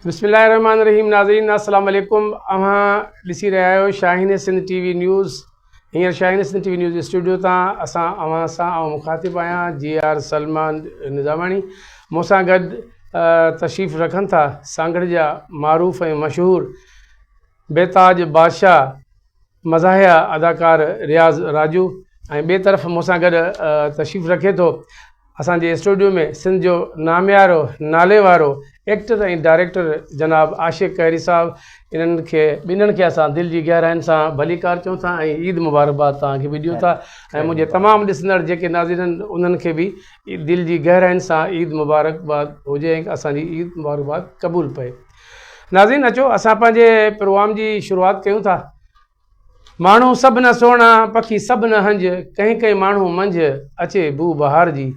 बिस्मिल्लाहिर्रहमानिर्रहीम। नाज़रीन अस्सलाम वालेकुम। अव्हां ॾिसी रहिया आहियो शाहीन सिंध टीवी न्यूज़। हींअर Shaheen Sindh TV news studio तां असां अव्हां सां मुखातिब आहियां GR सलमान निज़ामाणी। मूंसां गॾु तशरीफ़ रखनि था सांगड़ जा मारूफ़ ऐं मशहूर बेताज बादशाह मज़ाहिया अदाकार रियाज़ राजू, ऐं ॿिए तरफ़ मूंसां गॾु तशरीफ़ रखे थो असांजे स्टूडियो में सिंध जो नामियारो नाले वारो एक्टर ऐं डायरेक्टर जनाब आशिक़ कहरी साहब। ॿिन्हिनि खे असां दिलि जी गहराइनि सां भलीकार चऊं था ऐं ईद मुबारकबाद तव्हांखे बि ॾियूं था, ऐं मुंहिंजे तमामु ॾिसंदड़ जेके नाज़रीन उन्हनि खे बि दिलि जी गहराइनि सां ईद मुबारकबाद हुजे ऐं असांजी ईद मुबारकबाद क़बूल पए। नाज़रीन अचो असां पंहिंजे प्रोग्राम जी शुरूआति कयूं था। माण्हू सभु न सुहिणा पखी सभु न हंज, कंहिं कंहिं माण्हू मंझि अचे बू बहार जी।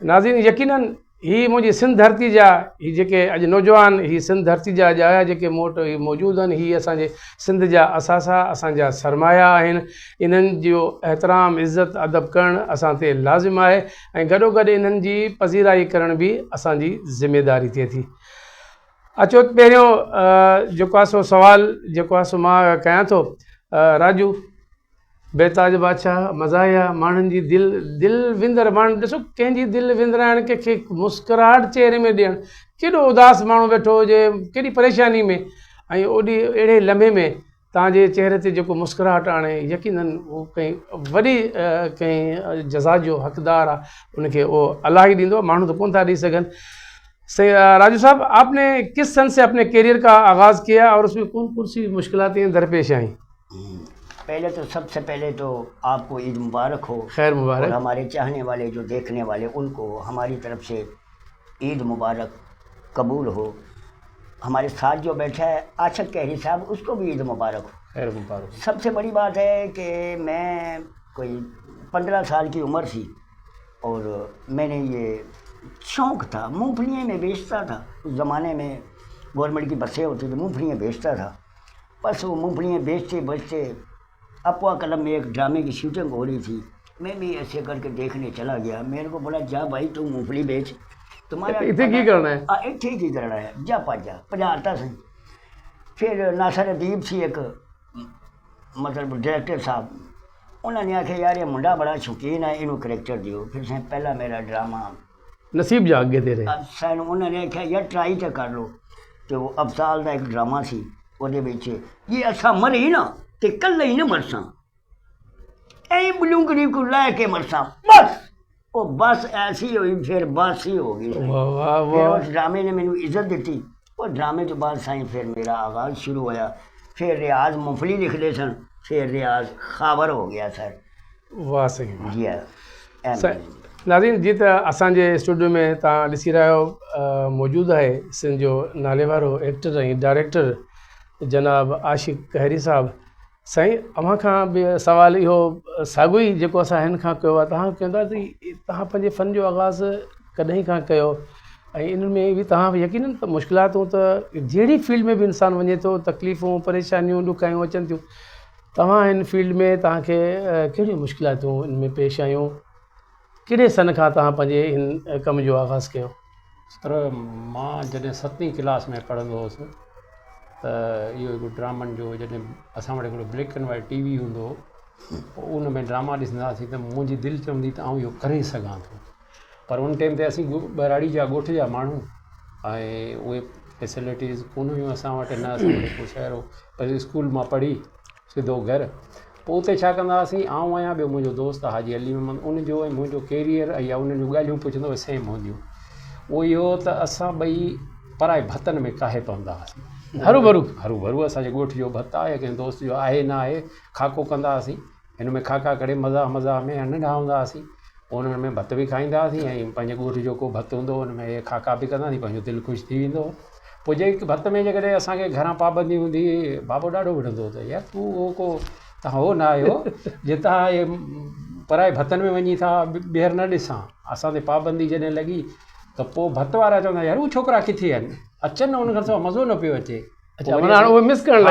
नाज़रीन यकीनन ही मुंहिंजी सिंध धरती जा ही जेके अॼु नौजवान ही सिंध धरती जा ॼाया जेके मूं वटि मौजूदु आहिनि, ही असांजे सिंध जा असासा असांजा सरमाया आहिनि। इन्हनि जो एतिराम इज़त अदब करणु असां ते लाज़िम आहे ऐं गॾोगॾु इन्हनि जी पज़ीराई करण बि असांजी ज़िमेदारी थिए थी। अचो पहिरियों जेको आहे सो सुवालु जेको आहे सो मां कयां थो राजू बेताज बादशाह मज़ाहिया माण्हुनि जी दिलि विंदर माण्हू ॾिसो कंहिंजी दिलि विंदराइण कंहिंखे मुस्कुराहट चहिरे में ॾियणु, केॾो उदास माण्हू वेठो हुजे केॾी परेशानी में ऐं ओॾी अहिड़े लम्हे में तव्हांजे चहिरे ते जेको मुस्कुराहट आणे यकीनन उहो कंहिं वॾी कंहिं जज़ा जो हक़दार आहे, उनखे उहो अलाह ई ॾींदो, माण्हू त कोन था ॾेई सघनि। सही राजू साहब, आपने किस सन से अपने करियर का आगाज़ किया और उसमें कौन कौन सी मुश्किलातें दरपेश आईं? पहले तो सबसे पहले तो आपको ईद मुबारक हो। खैर मुबारक। और हमारे चाहने वाले जो देखने वाले उनको हमारी तरफ से ईद मुबारक कबूल हो। हमारे साथ जो बैठा है आशिक़ कहरी साहब, उसको भी ईद मुबारक हो। खैर मुबारक। सबसे बड़ी बात है कि मैं कोई 15 साल की उम्र थी और मैंने ये शौक़ था, मूँगफलियाँ में बेचता था। उस ज़माने में गवर्नमेंट की बसें होती थी, मूँगफलियाँ बेचता था। बस वो मूँगफलियाँ बेचते बेचते अपुआ कलम में एक ड्रामे की शूटिंग हो रही थी, मैं भी ऐसे करके देखने चला गया। मेरे को बोला जा भाई तू मूँगफली बेच, तुम्हारा इतने की करना है? इतने की करना है, जा पाजा पजाता सही। फिर नासर अदीब सी एक मतलब डायरेक्टर साहब, उन्होंने आखे यार ये मुंडा बड़ा शौकीन है, इनू करैक्टर दियो। फिर से पहला मेरा ड्रामा नसीब जा अगे तेरे सैन उन्होंने आख्या यार ट्राई तो कर लो। तो अफसाल का एक ड्रामा सी, ਉਹਦੇ ਵਿੱਚ ये असा मरी ना तो कल ही ना मरसा, ऐ बलूंगड़ी को लैके मरसा बस। वो बस ऐसी हुई, फिर बस ही हो गई। फिर उस ड्रामे ने मैंने इज्जत दी। और ड्रामे के बाद साईं फिर मेरा आगाज़ शुरू होया। फिर रियाज मूँगफली लिखते सन, फिर रियाज खाबर हो गया सर। वाह सही जी हाँ। नाज़रीन जी त असांजे स्टूडियो में तव्हां ॾिसी रहिया आहियो मौजूदु आहे सिंध जो नाले वारो एक्टर ऐं डायरेक्टर जनाब आशिक़ कहरी साहब। साईं अव्हां खां बि सवाल इहो साॻियो ई जेको असां हिन खां कयो आहे, तव्हां चवंदा त तव्हां पंहिंजे फ़न जो आगाज़ कॾहिं खां कयो ऐं इन में बि तव्हां यकीनन त मुश्किलातूं त जहिड़ी फील्ड में बि इंसानु वञे थो, तकलीफ़ूं परेशानियूं ॾुखायूं अचनि थियूं, तव्हां हिन फील्ड में तव्हांखे कहिड़ियूं मुश्किलातूं इन में पेश आयूं? कहिड़े सन खां तव्हां पंहिंजे हिन कम जो आगाज़ कयो? पर मां जॾहिं 7वीं क्लास में पढ़ंदो हुउसि त इहो हिकु ड्रामनि जो जॾहिं असां वटि हिकिड़ो ब्लैक एंड वाइट TV हूंदो हो, पोइ उन में ड्रामा ॾिसंदा हुआसीं त मुंहिंजी दिलि चवंदी त आउं इहो करे सघां थो। पर उन टाइम ते असीं ॿराड़ी जा ॻोठ जा माण्हू ऐं उहे फैसिलिटीज़ कोन हुयूं असां वटि, न असां वटि को शहर हो। पर स्कूल मां पढ़ी सिधो घर, पोइ उते छा कंदा हुआसीं, आउं आहियां ॿियो मुंहिंजो दोस्त आहे हाजी अली मोहम्मद, उनजो ऐं मुंहिंजो कैरियर या उन जूं ॻाल्हियूं पुछंदो सेम हूंदियूं। उहो इहो त असां ॿई पराए भतनि में काहे पवंदा हुआसीं, हरू असांजे ॻोठ जो भत आहे, कंहिं दोस्त जो आहे न आहे, खाको कंदा हुआसीं। हिन में खाका करे मज़ाक में नंढा हूंदा हुआसीं, पोइ उन्हनि में भत बि खाईंदा हुआसीं ऐं पंहिंजे ॻोठ जो को भत हूंदो हुन में हे खाका बि कंदासीं, पंहिंजो दिलि ख़ुशि थी वेंदो। पोइ जेके भत में जेकॾहिं असांखे घरां पाबंदी हूंदी, बाबो ॾाढो विढ़ंदो त यार तूं उहो को तव्हां हो न आहियो जे तव्हां इहे पराए भतनि में वञी था ॿीहर न ॾिसां। असां ते पाबंदी जॾहिं लॻी त पोइ भत वारा चवंदा यार उहे छोकिरा किथे आहिनि, अचनि न उनखां सवाइ मज़ो न पियो अचे। मिस करण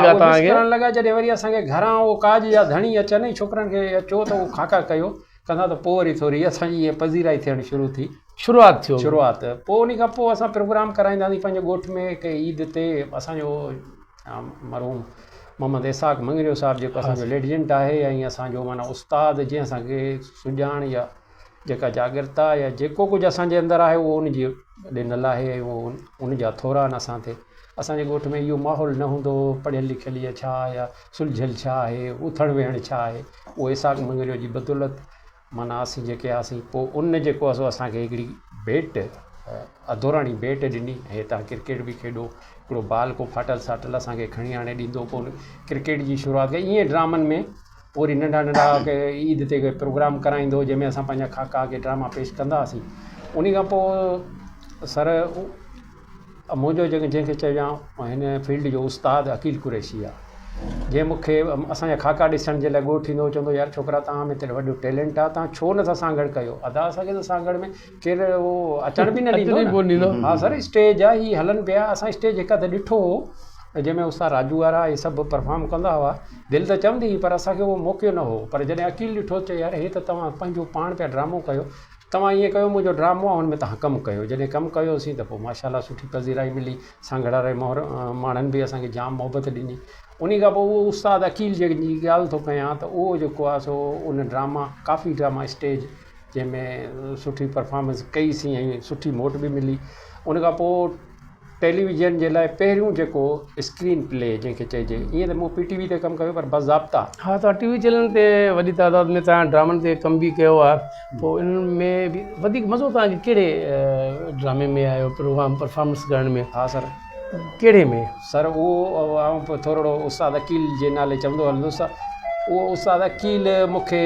लॻा जॾहिं वरी असांखे घरां उहो काज जा धणी अचनि छोकिरनि खे चओ त उहो खाका कयो कंदा, त पोइ वरी थोरी असांजी इहा पज़ीराई थियणु शुरू थी। शुरूआति थियो शुरूआति पोइ उन खां पोइ असां प्रोग्राम कराईंदासीं पंहिंजे ॻोठ में की ईद ते असांजो मरहूम मोहम्मद इसाक मंगरियो साहिबु जेको असांजो लेजेंड आहे ऐं असांजो माना उस्ताद जीअं असांखे सुञाण या जेका जागृता या जेको कुझु असांजे अंदरि आहे उहो उनजी ॾिनल आहे ऐं उहो उनजा थोरा आहिनि असां ते असांजे ॻोठ में इहो माहौल न हूंदो पढ़ियल लिखियल या छा या सुलझियल छा आहे उथण वेहण छा आहे उहो इसाक मंगरियो जी बदौलत माना असीं जेके हुआसीं पोइ उन जेको आहे असांखे हिकिड़ी भेट अधोराणी भेट ॾिनी ऐं तव्हां क्रिकेट बि खेॾो हिकिड़ो बाल को फाटल साटल असांखे खणी आणे ॾींदो पोइ क्रिकेट जी शुरूआति कई ईअं ड्रामनि में वरी नंढा नंढा के ईद ते प्रोग्राम कराईंदो जंहिंमें असां पंहिंजा खाका के ड्रामा पेश कंदा हुआसीं उन खां पोइ सर मुंहिंजो जंहिंखे चइजां हिन फील्ड जो उस्ताद अकील कुरैशी आहे जंहिं मूंखे असांजा खाका ॾिसण जे लाइ ॻोठ ईंदो चवंदो यार छोकिरा तव्हां में त वॾो टैलेंट आहे तव्हां छो नथा सांगड़ कयो अदा असांखे त सांगड़ में केरु उहो अचण बि न ॾींदो हा सर स्टेज आहे हीअ हलनि पिया असां स्टेज हिकु त ॾिठो हो जंहिंमें उस्ताद राजू वारा इहे सभु परफॉर्म कंदा हुआ दिलि त चवंदी हुई पर असांखे उहो मौक़ो न हो पर जॾहिं अकील ॾिठो चयो यार हे त तव्हां पंहिंजो पाण पिया ड्रामो कयो तव्हां ईअं कयो मुंहिंजो ड्रामो आहे हुन में तव्हां कमु कयो जॾहिं कमु कयोसीं त पोइ माशाल्लाह सुठी पज़ीराई मिली सांगड़ वारे माण्हुनि बि असांखे जाम मोहबत ॾिनी उन खां पोइ उहो उस्ताद अकील जंहिंजी ॻाल्हि थो कयां त उहो जेको आहे सो उन ड्रामा काफ़ी ड्रामा स्टेज जंहिंमें सुठी परफॉर्मेंस कईसीं ऐं सुठी मोट बि मिली उन खां पोइ टेलीविज़न जे लाइ पहिरियों जेको स्क्रीन प्ले जंहिंखे चइजे ईअं त मूं PTV ते कमु कयो पर बाज़ाब्ता हा तव्हां TV चैनल ते वॾी तइदाद में तव्हां ड्रामनि ते कमु बि कयो आहे पोइ इन्हनि में बि वधीक मज़ो तव्हांखे कहिड़े ड्रामे में आयो प्रोग्राम परफॉर्मेंस करण में हा सर कहिड़े में सर उहो आउं थोरो उस्ताद अकील जे नाले चवंदो हलंदुसि उहो उस्ताद अकील मूंखे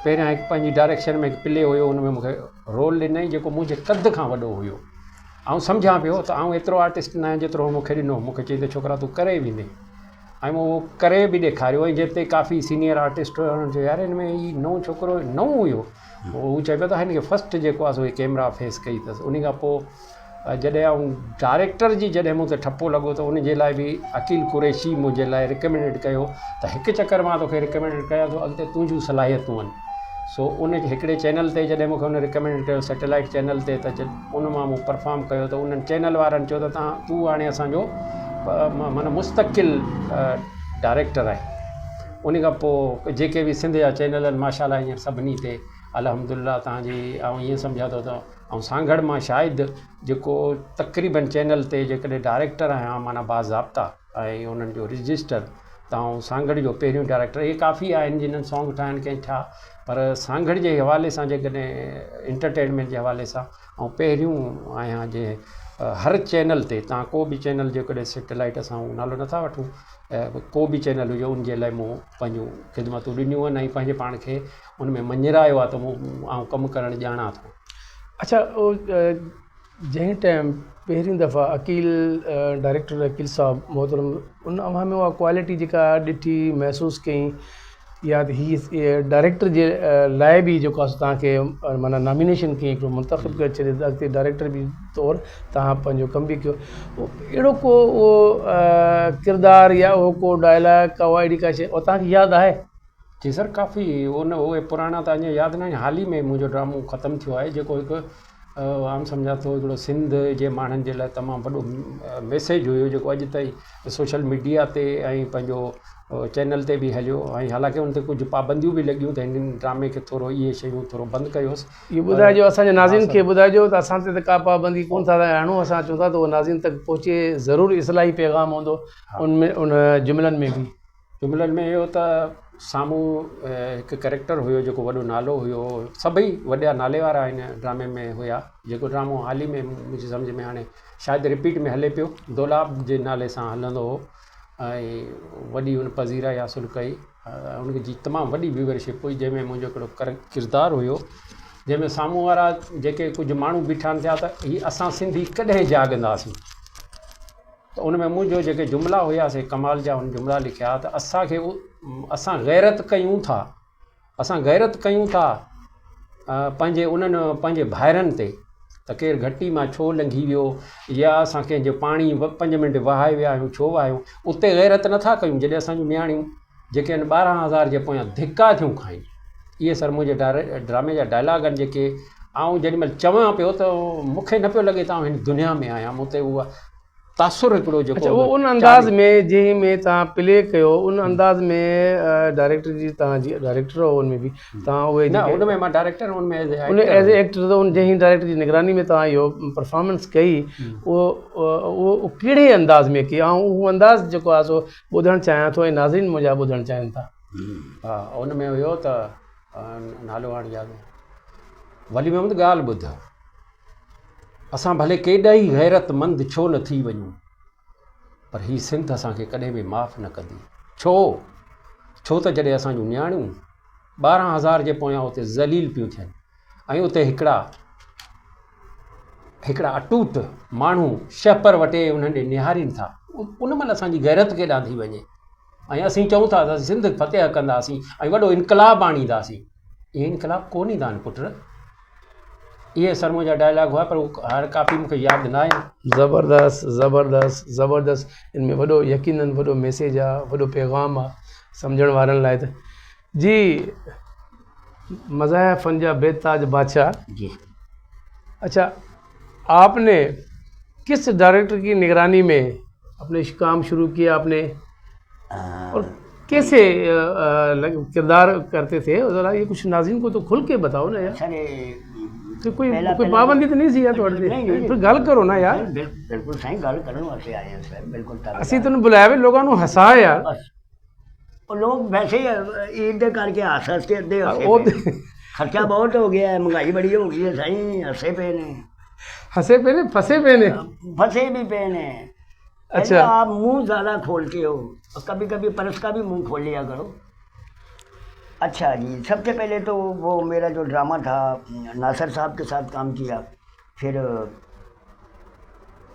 पहिरियां हिकु पंहिंजी डायरेक्शन में हिकु प्ले हुयो हुन में मूंखे रोल ॾिनई जेको मुंहिंजे कद खां वॾो हुयो ऐं सम्झां पियो त आउं एतिरो आर्टिस्ट न आहियां जेतिरो मूंखे ॾिनो मूंखे चई त छोकिरा तूं करे वेंदे ऐं मूं उहो करे बि ॾेखारियो ऐं जिते काफ़ी सीनियर आर्टिस्ट हुयो हुननि चयो यार हिन में हीउ नओं छोकिरो नओं हुयो हू चए पियो त हिन खे फस्ट जेको आहे सो कैमरा फेस कई अथसि उन खां पोइ जॾहिं आउं डायरेक्टर जी जॾहिं मूं ते ठपो लॻो त उन जे लाइ बि अकील कुरैशी मुंहिंजे लाइ रिकमेंडेड कयो त हिकु चकर मां तोखे रिकमेंडेड कयां थो अॻिते तुंहिंजूं सलाहियतूं आहिनि सो उन हिकिड़े चैनल ते जॾहिं मूंखे उन रिकमेंड कयो सैटेलाइट चैनल ते त उन मां मूं परफॉर्म कयो त उन्हनि चैनल वारनि चयो त तूं हाणे असांजो माना मुस्तक़िल डायरेक्टर आहे उन खां पोइ जेके बि सिंध जा चैनल आहिनि माशाल्लाह हींअर सभिनी ते अल्हम्दुलिल्लाह तव्हांजी ऐं ईअं सम्झा थो त ऐं सांगड़ मां शायदि जेको तक़रीबन चैनल ते जेकॾहिं डायरेक्टर आहियां माना बाज़ाब्ता ऐं उन्हनि जो रजिस्टर तव्हां सांगड़ जो पहिरियों डायरेक्टर इहे काफ़ी आहिनि जिन्हनि सॉन्ग ठाहिनि कंहिं छा पर सांगड़ जे हवाले सां जेकॾहिं इंटरटेनमेंट जे हवाले सां ऐं पहिरियों आहियां जे हर चैनल ते तव्हां को बि चैनल जेकॾहिं सैटेलाइट असां नालो नथा वठूं को बि चैनल हुजे उन जे लाइ मूं पंहिंजूं ख़िदमतूं ॾिनियूं आहिनि ऐं पंहिंजे पाण खे उन में मञरायो आहे त मूं आउं कमु करणु ॼाणा थो अच्छा जंहिं टाइम पहिरीं दफ़ा अकील डायरेक्टर अकील साहब मोहतरम उन अवां में उहा क्वालिटी जेका ॾिठी महसूसु कई या हीअ डायरेक्टर जे लाइ बि जेको आहे तव्हांखे माना नॉमिनेशन कई हिकिड़ो मुंतख़िब करे छॾे अॻिते डायरेक्टर बि तौरु तव्हां पंहिंजो कमु बि कयो अहिड़ो को उहो किरदारु या उहो को डायलॉग का उहा अहिड़ी का शइ उहा तव्हांखे यादि आहे जी सर काफ़ी उहे पुराणा त अञा यादि न आहिनि हाल ई में मुंहिंजो ड्रामो ख़तमु थियो आहे जेको हिकु आम सम्झा थो हिकिड़ो सिंध जे माण्हुनि जे लाइ तमामु वॾो मैसेज हुयो जेको अॼु ताईं सोशल मीडिया ते ऐं पंहिंजो चैनल ते बि हलियो ऐं हालांकि उन ते कुझु पाबंदियूं बि लॻियूं त हिन ड्रामे खे थोरो इहे शयूं थोरो बंदि कयोसि इहो ॿुधाइजो असांजे नाज़रीन खे ॿुधाइजो त असां ते त का पाबंदी कोन था आणूं असां चऊं था त उहो नाज़रीन तक पहुचे ज़रूरु इस्लाही पैगाम हूंदो उनमें उन जुमिलनि में बि जुमिलनि में इहो त साम्हूं हिकु कैरेक्टर हुयो जेको वॾो नालो हुयो सभई वॾा नाले वारा आहिनि ड्रामे में हुया जेको ड्रामो हाल ई में मुंहिंजी सम्झ में हाणे शायदि रिपीट में हले पियो दोलाब जे नाले सां हलंदो हो ऐं वॾी हुन पज़ीराई हासिलु कई उनजी जी तमामु वॾी व्यूवरशिप हुई जंहिंमें मुंहिंजो हिकिड़ो किरदारु हुयो जंहिंमें साम्हूं वारा जेके कुझु माण्हू बीठा थिया त हीअ असां सिंधी कॾहिं जाॻंदासीं त उन में मुंहिंजो जेके जुमिला हुयासीं कमाल जा हुन जुमिला लिखिया त असां गैरत कयूं था पंहिंजे उन्हनि पंहिंजे भाइरनि ते त केरु घटी मां छो लंघी वियो या असां कंहिंजो पाणी 5 मिंट वहाए विया आहियूं छो आहियूं उते गैरत नथा कयूं जॾहिं असांजूं नियाणियूं जेके आहिनि 12,000 जे पोयां धिका थियूं खाइनि इहे सर मुंहिंजे ड्रामे जा डायलॉग आहिनि जेके ऐं जेॾीमहिल चवां पियो त मूंखे न पियो लॻे त आउं हिन दुनिया में आहियां मूं ते उहा तासुर हिकिड़ो अच्छा जेको वो उन अंदाज़ में जंहिं में तव्हां प्ले कयो उन अंदाज़ में डायरेक्टर जी तव्हां जी डायरेक्टर हो उनमें बि तव्हां उहे न उन में मां डायरेक्टर हुन में उन एज ए एक्टर त उन जंहिं डायरेक्टर जी निगरानी में तव्हां इहो परफॉर्मेंस कई उहो कहिड़े अंदाज़ में कई ऐं उहो अंदाज़ जेको आहे सो ॿुधणु चाहियां थो ऐं नाज़रीन मुंहिंजा ॿुधणु चाहिनि था। हा उन में हुयो त नालो हाणे यादि वली महमूद ॻाल्हि ॿुध असां भले केॾा ई गैरतमंद छो न थी वञूं पर हीअ सिंध असांखे कॾहिं बि माफ़ु न कंदी। छो त जॾहिं असांजूं नियाणियूं 12,000 जे पोयां उते ज़लील पियूं थियनि ऐं उते हिकिड़ा अटूट माण्हू शहपर वटे उन्हनि ॾे निहारीनि था उन महिल असांजी गैरत केॾां थी वञे ऐं असीं चऊं था त सिंध फतेह कंदासीं ऐं वॾो इनकलाब आणींदासीं। इहे इनकलाब कोन ईंदा आहिनि पुट। इहे सरमो जा डायलॉग हुआ पर हर कापी मूंखे यादि न आहे। ज़बरदस्त ज़बरदस्त ज़बरदस्त इन में वॾो यकीनन वॾो मैसेज आहे वॾो पैगाम आहे सम्झण वारनि लाइ त जी। मज़ाहिया फ़न जा बेताज बादशाह जी। अच्छा आपने किस डायरेक्टर की निगरानी में अपने काम शुरू किया आपने और कैसे किरदार करते थे ज़रा ये कुछ नाज़रीन को तो खुल के बताओ ना यार। तो कोई पाबंदी तो नहीं सी यार थोड़ी फिर गल करो ना यार। बिल्कुल सही गल करने वास्ते आए हैं सर बिल्कुल। ਅਸੀਂ ਤੈਨੂੰ ਬੁਲਾਇਆ ਵੇ ਲੋਕਾਂ ਨੂੰ ਹਸਾ ਯਾਰ। ਉਹ ਲੋਕ ਵੈਸੇ ਈਦ ਦੇ ਕਰਕੇ ਹੱਸ ਹੱਸ ਕੇ ਅੱਧੇ ਖਰਚਾ ਬਹੁਤ ਹੋ ਗਿਆ ਹੈ ਮਹਿੰਗਾਈ ਬੜੀ ਹੋ ਗਈ ਹੈ ਸਹੀ ਹੱਸੇ ਪਏ ਨੇ हंसे पे ने फंसे पे ने फंसे भी पे ने। अच्छा आप मुंह ज़्यादा खोलते हो कभी कभी परस का भी मुंह खोल लिया करो। अच्छा जी सबसे पहले तो वो मेरा जो ड्रामा था नासिर साहब के साथ काम किया फिर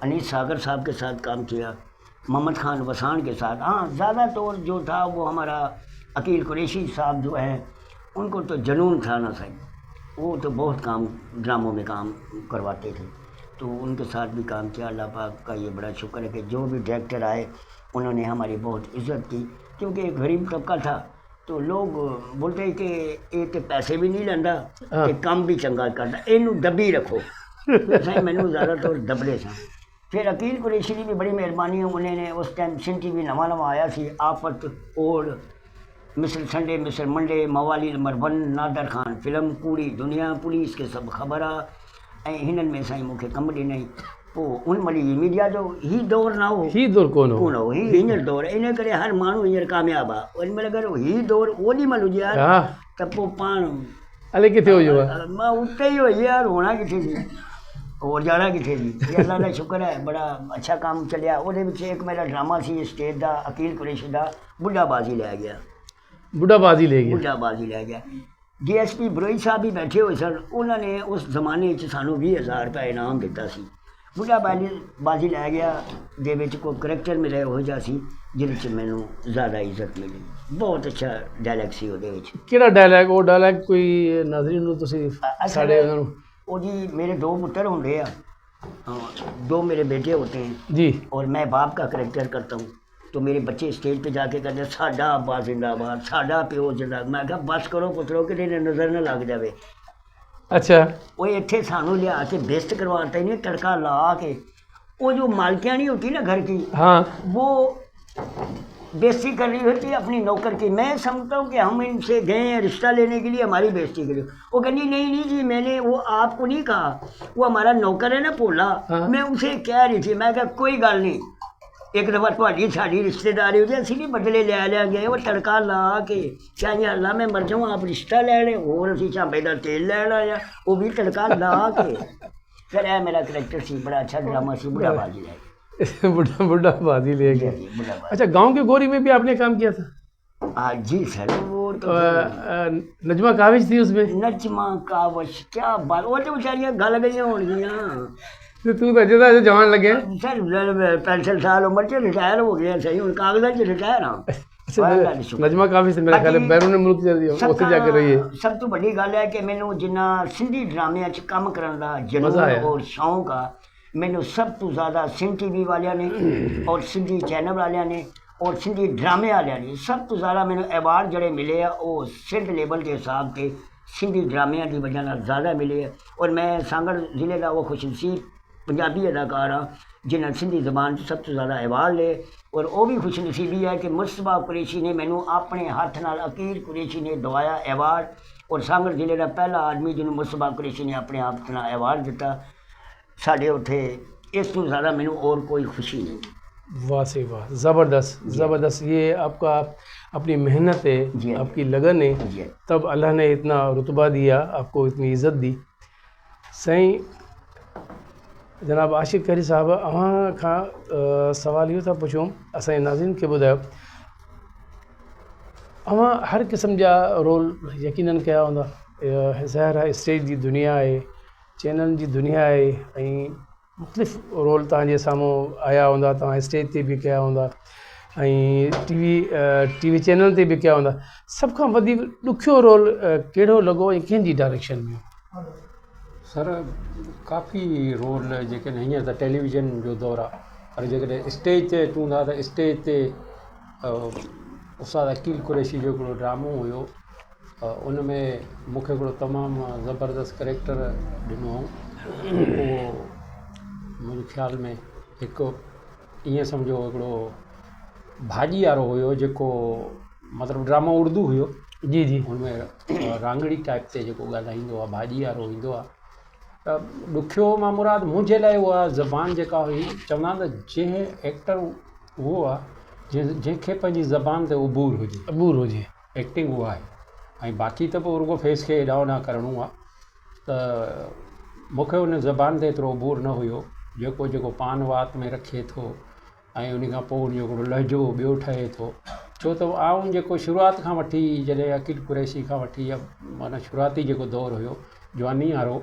अनीस सागर साहब के साथ काम किया मोहम्मद खान वसान के साथ। हाँ ज़्यादा तौर जो था वो हमारा अकील कुरैशी साहब जो है उनको तो जुनून था ना सही वो तो बहुत काम ड्रामों में काम करवाते थे तो उनके साथ भी काम किया। अल्लाह पाक का ये बड़ा शुक्र है कि जो भी डायरेक्टर आए उन्होंने हमारी बहुत इज़्ज़त की क्योंकि एक गरीब तबका था तो लोग बोलते हैं कि ये तो पैसे भी नहीं लेंदा कि काम भी चंगा करता इनू दबी रखो सही मैनू ज़्यादातर दबले सा। फिर अकील कुरैशी की भी बड़ी मेहरबानी है उन्होंने उस टाइम सिंध टीवी नवा आया सी आफत ओढ़ मिस्टर संडे मिस्टर मंडे मवाली नंबर 1 नादर खान फिल्म पूरी दुनिया पुलिस के सब ख़बर आहे ऐं हिननि में साईं मूंखे कमु ॾिनई पोइ उन महिल मीडिया जो ही दौर न हो ही दौर कोन हो ही हींअर दौर इन करे हर माण्हू हींअर कामयाबु आहे उन महिल अगरि ही दौर ओॾी महिल हुजे यार त पोइ पाण अले किथे हुजे मां उते ई हुई यार होना किथे जी और जाना किथे जी अल्लाह का शुक्र है बड़ा अच्छा काम चलिया। ਉਹਦੇ ਵਿੱਚ ਇੱਕ ਮੇਰਾ ਡਰਾਮਾ ਸੀ ਸਟੇਜ ਦਾ ਅਕੀਲ ਕੁਰੈਸ਼ੀ ਦਾ ਬੁੱਢਾਬਾਜ਼ੀ ਲੈ ਗਿਆ ਬੁੱਢਾਬਾਜ਼ੀ ਲੈ ਗਿਆ ਬੁੱਢਾਬਾਜ਼ੀ ਲੈ ਗਿਆ। DSP ਬਰੋਈ ਸਾਹਿਬ ਵੀ ਬੈਠੇ ਹੋਏ ਸਨ ਉਹਨਾਂ ਨੇ ਉਸ ਜ਼ਮਾਨੇ 'ਚ ਸਾਨੂੰ 20,000 ਰੁਪਏ ਇਨਾਮ ਦਿੱਤਾ ਸੀ। ਬੁੱਢਾਬਾਜ਼ੀ ਲੈ ਗਿਆ ਦੇ ਵਿੱਚ ਕੋਈ ਕਰੈਕਟਰ ਮਿਲਿਆ ਉਹੋ ਜਿਹਾ ਸੀ ਜਿਹਦੇ 'ਚ ਮੈਨੂੰ ਜ਼ਿਆਦਾ ਇੱਜ਼ਤ ਮਿਲੀ ਬਹੁਤ ਅੱਛਾ ਡਾਇਲੌਗ ਸੀ ਉਹਦੇ ਵਿੱਚ। ਕਿਹੜਾ ਡਾਇਲੌਗ ਉਹ ਡਾਇਲੌਗ ਕੋਈ ਨਾਜ਼ਰੀਨ ਨੂੰ ਤੁਸੀਂ ਸਾਡੇ ਉਹਨਾਂ ਨੂੰ वो जी मेरे 2 पुत्र होंगे 2 मेरे बेटे होते हैं जी और मैं बाप का करैक्टर करता हूँ तो मेरे बच्चे स्टेज पे जाके कहते हैं साडा अब्बा जिंदाबाद साडा प्यो जिंदाबाद। मैं कहा बस करो पुत्रो कि नज़र न लग जाए। अच्छा वो इतने सानू लिया के बेस्ट करवाते नहीं तड़का ला के वो जो मालकियाँ नहीं होती ना घर की हाँ वो बेइज्जती कर रही होती है अपनी नौकर की। मैं समझता हूँ कि हम इनसे गए हैं रिश्ता लेने के लिए हमारी बेइज्जती करी। वो कहनी नहीं जी मैंने वो आपको नहीं कहा वो हमारा नौकर है ना भोला मैं उसे कह रही थी। मैं कहा कोई गल नहीं एक दफ़ा थोड़ी साड़ी रिश्तेदारी होती असी नहीं बदले लिया गए वो तड़का ला के चाहे अल्लाह मैं मर जाऊँ आप रिश्ता लैने होर असी झांबे का तेल लैन आया वो भी तड़का ला के। फिर यह मेरा करैक्टर सी बड़ा अच्छा ड्रामा सी बुढ़ाबाजी है बुढ़ाबाजी ले गया। अच्छा गांव की गोरी में भी आपने काम किया था? हाँ जी सर वो तो नजमा काविश थी उसमें। नजमा काविश क्या बात वो तो बेचारियां गल गई होंगियां तो तू तो जदा जवान लगे सर 65 साल उम्र च रिटायर हो गया सही हूँ कागजात च रिटायर हाँ। नजमा काविश से मेरा ख्याल है बैरून मुल्क उत्थे जाके रही है। सब तो बड़ी गल है कि मैनू जिन्ना सिंधी ड्रामे च काम करन दा जुनून और शौक आ मैनू सब तो ज़्यादा सिंध टीवी वालिया ने और सिंधी चैनल वालिया ने और सिंधी ड्रामे वालिया ने सब तो ज़्यादा मैनू अवार्ड जड़े मिले आ वो सिंध लेवल के हिसाब से सिंधी ड्रामिया की वजह नाल ज़्यादा मिले है। और मैं सांगड़ ज़िले का वो खुशनसीब पंजाबी अदाकार हाँ जिन्हें सिंधी जबान सब तो ज़्यादा अवार्ड ले। और वो भी खुशनसीबी है कि मुस्तफा कुरैशी ने मैनू अपने हाथ नाल अकील कुरैशी ने दवाया अवार्ड। और सांगड़ ज़िले का पहला आदमी जिन्होंने मुस्तफा कुरैशी ने अपने आप नाल अवार्ड दिता साढ़े उत्थे। इस तो ज़्यादा मैनू और कोई खुशी नहीं। वाह से वाह, ज़बरदस्त ज़बरदस्त। ये आपका अपनी मेहनत है, आपकी लगन है, तब अल्लाह ने इतना रुतबा दिया, आपको इतनी इज़्ज़त दी। सही जनाब आशिक़ कहरी साहब, अवां खां सवाल इहो था पुछूं, असांजे नाज़रीन खे ॿुधायो, अवां हर क़िस्म जा रोल यकीनन कया हूंदा। ज़ाहिर आहे स्टेज जी दुनिया आहे, चैनल जी दुनिया आहे, ऐं मुख़्तलिफ़ रोल तव्हांजे साम्हूं आया हूंदा, तव्हां स्टेज ते बि कया हूंदा ऐं टीवी चैनल ते बि कया हूंदा। सभ खां वधीक ॾुखियो रोल कहिड़ो लॻो ऐं कंहिंजी डायरेक्शन में? सर काफ़ी रोल जेके हींअर त टेलीविज़न जो दौरु आहे, पर जेकॾहिं स्टेज ते अचूं था त स्टेज ते उस्ताद अकील कुरैशी जो हिकिड़ो ड्रामो हुयो, उन में मूंखे हिकिड़ो तमामु ज़बरदस्त करेक्टर ॾिनो। उहो मुंहिंजे ख़्याल में हिकु ईअं सम्झो हिकिड़ो भाॼी वारो हुयो जेको मतिलबु ड्रामो उर्दू हुयो। जी जी। हुनमें रांगड़ी टाइप ते जेको ॻाल्हाईंदो आहे, भाॼी वारो ईंदो आहे। त ॾुखियो मां मुराद मुंहिंजे लाइ उहा ज़बान जेका हुई, चवंदा त जंहिं एक्टर उहो आहे जंहिंखे पंहिंजी ज़बान ते उबूर हुजे, एक्टिंग उहा आहे। ऐं बाक़ी त पोइ रुगो फेस खे हेॾा होॾा करिणो आहे। त मूंखे उन ज़बान ते एतिरो उबूर न हुयो जेको पान वात में रखे थो ऐं उन खां पोइ उनजो हिकिड़ो लहजो ॿियो ठहे थो। छो त आउं जेको शुरूआति खां वठी जॾहिं अकील कुरैशी खां वठी माना शुरूआती जेको दौरु हुयो जवानी वारो,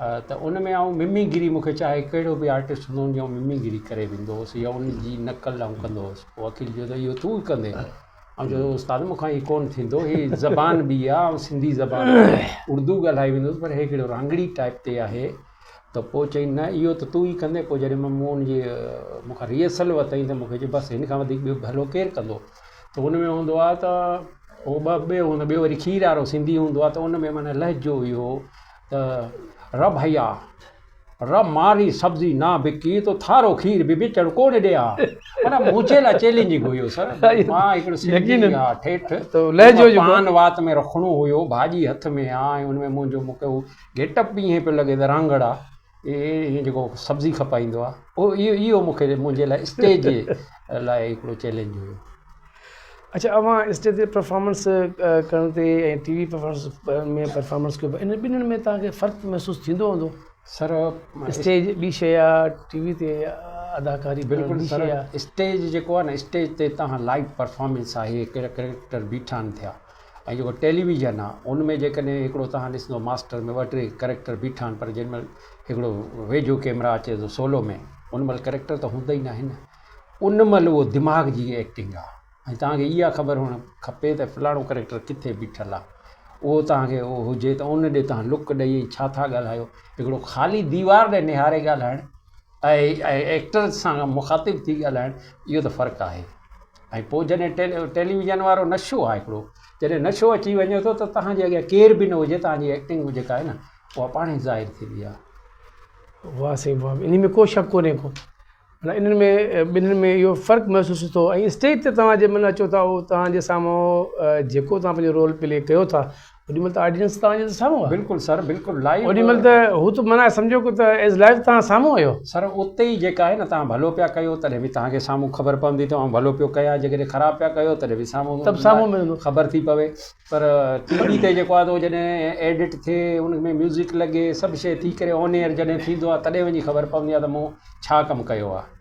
त उन में आउं मिमीगिरी, मूंखे चाहे कहिड़ो बि आर्टिस्ट हूंदो हुओ मिमीगिरी करे वेंदो हुउसि या उनजी नक़ल आउं कंदो हुउसि। पोइ वकील जो त इहो तूं कंदे, ऐं जो उस्ताद मूंखां हीअ कोन्ह थींदो, हीअ ज़बान बि आहे ऐं सिंधी ज़बान उर्दू ॻाल्हाई वेंदुसि, पर हे कहिड़ो रांगड़ी टाइप ते आहे। त पोइ चई न इहो त तूं ई कंदे। पोइ जॾहिं मां हुनजी मूंखां रिहर्सल वरितईं त मूंखे चई बसि हिन खां वधीक ॿियो भलो केरु कंदो। त हुन में हूंदो आहे त उहो ॿियो हूंदो, ॿियो वरी खीर वारो सिंधी हूंदो आहे, त उन में माना लहजो इहो त र भैया र मारी सब्ज़ी ना बिकी तो थारो खीर बि बिचड़ कोन ॾिया। माना मुंहिंजे लाइ चैलेंजिंग हुयो सर। मां हिकिड़ो सिंधी ठेठि पान वात में रखिणो हुयो, भाॼी हथ में आहे ऐं हुनमें मुंहिंजो मूंखे उहो गेटअप बि ईअं पियो लॻे त रांगड़ आहे, ईअं जेको सब्ज़ी खपाईंदो आहे, उहो इहो मूंखे मुंहिंजे लाइ स्टेज लाइ हिकिड़ो चैलेंज हुयो। अच्छा, अवां स्टेज ते परफॉर्मेंस करण ते ऐं टीवी परफॉर्मेंस में परफॉर्मेंस कयो, इन ॿिन्हिनि में तव्हांखे फ़र्क़ु महसूसु थींदो हूंदो? सर स्टेज ॿी शइ आहे, टीवी ते अदाकारी बिल्कुलु सर। स्टेज जेको आहे न, स्टेज ते तव्हां लाइव परफॉर्मेंस आहे, कहिड़ा कैरेक्टर बीठा आहिनि थिया। ऐं जेको टेलीविज़न आहे उन में जेकॾहिं हिकिड़ो तव्हां ॾिसंदो मास्टर में ॿ टे कैरेक्टर बीठा आहिनि, पर जेॾी महिल हिकिड़ो वेझो कैमरा अचे थो सोलो में, उन महिल कैरेक्टर त हूंदा ई न आहिनि। उन महिल उहो दिमाग़ जी एक्टिंग आहे ऐं तव्हांखे इहा ख़बर हुअणु खपे त फलाणो कैरेक्टर किथे बीठल आहे। उहो तव्हांखे उहो हुजे त उन ॾे तव्हां लुक ॾेई छा था ॻाल्हायो। हिकिड़ो ख़ाली दीवार ॾे निहारे ॻाल्हाइणु ऐं एक्टर सां मुखातिब थी ॻाल्हाइणु, इहो त फ़र्क़ु आहे। ऐं पोइ जॾहिं टेलीविज़न वारो नशो आहे हिकिड़ो, जॾहिं नशो अची वञे थो त तव्हांजे अॻियां केर बि न हुजे, तव्हांजी एक्टिंग जेका आहे न उहा पाण ई ज़ाहिर थींदी आहे। वाह साईं वाह, इन में को शक कोन्हे को। माना इन्हनि में ॿिन्हिनि में इहो फ़र्क़ु महसूसु थो। ऐं स्टेज ते तव्हां जंहिं महिल अचो था, उहो तव्हांजे साम्हूं जेको तव्हां पंहिंजो रोल प्ले कयो था, ओॾी महिल त ऑडियंस तव्हांजे साम्हूं आहे। बिल्कुलु सर, बिल्कुलु लाइव। ओॾी महिल त हू त माना सम्झो कि त एज़ लाइव तव्हां साम्हूं आहियो सर। उते ई जेका आहे न, तव्हां भलो पिया कयो तॾहिं बि तव्हांखे साम्हूं ख़बर पवंदी, तव्हां भलो पियो कया, जेकॾहिं ख़राबु पिया कयो तॾहिं बि साम्हूं मिलंदो, ख़बर थी पवे। पर टीवी ते जेको आहे, तो जॾहिं एडिट थिए, उन में म्यूज़िक लॻे, सभु शइ थी करे ऑन एयर जॾहिं थींदो आहे, तॾहिं वञी ख़बर पवंदी आहे त मूं छा कमु कयो आहे।